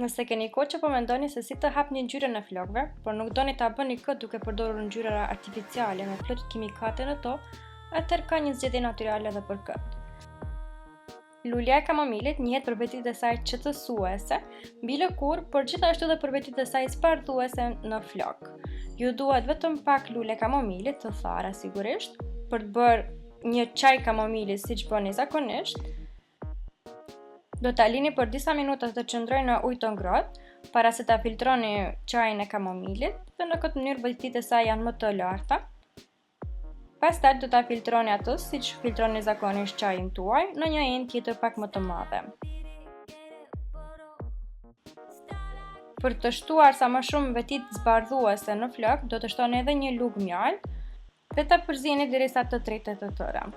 Nëse keni kohë që po mendoni se si të hapni ngjyrën e flokëve, por nuk doni ta bëni këtë duke përdorur ngjyra artificiale me plot kimikate në to, atëherë ka një zgjedhje natyrale edhe për këtë. Lulja e kamomilit njihet për vetitë e saj qetësuese mbi lëkurë, por gjithashtu edhe për vetitë e saj zbardhuese në flok. Ju duhet vetëm pak lule kamomilit të thara sigurisht për të bërë një çaj kamomili siç bëni zakonisht. Do ta lini për disa minuta të qëndrojë në ujë të ngrohtë para se ta filtroni çajin e kamomilit dhe në këtë mënyrë vetitë e saj janë më të larta. Pastaj do ta filtroni atë siç filtroni zakonisht çajin tuaj në një enë tjetër pak më të madhe. Për të shtuar sa më shumë vetitë zbardhuese në flok, do të shtoni edhe një lugë mjaltë dhe ta përzjeni derisa të tretet të tëra.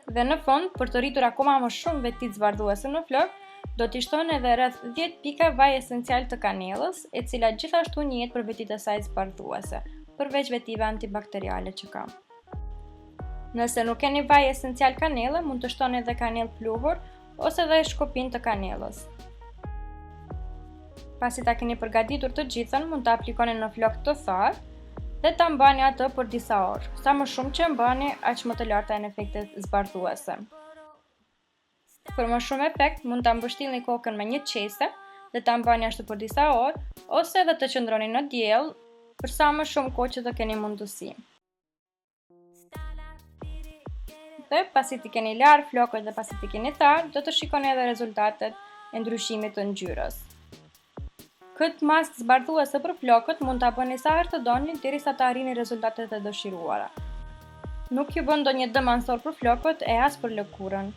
Dhe në fund, për të rritur akoma më shumë vetitë zbardhuese në flok, do t'i shtoni edhe rreth 10 pika vaj esencial të kanellës, e cila gjithashtu njihet për vetitë e saj zbardhuese, përveç vetive antibakteriale që ka. Nëse nuk keni vaj esencial kanelle, mund të shtoni edhe kanellë pluhur ose edhe shkopin të kanellës. Pasi ta keni përgatitur të gjithën, mund ta aplikoni në flok të tharë dhe ta mbani atë për disa orë. Sa më shumë që mbani, aq më të larta janë efektet zbardhuese. Për më shumë efekt, mund ta mbështillni kokën me një qese dhe ta mbani ashtu për disa orë, ose edhe të qëndroni në diell për sa më shumë kohë që të keni mundësi. Dhe pasi t'i keni larë flokët dhe pasi t'i keni tharë, do të shikoni edhe rezultatet e ndryshimit të ngjyrës. Këtë maskë zbardhuese për flokët mund ta bëni sa herë të doni derisa të arrini rezultatet e dëshiruara. Nuk ju bën ndonjë dëm ansor për flokët e as për lëkurën.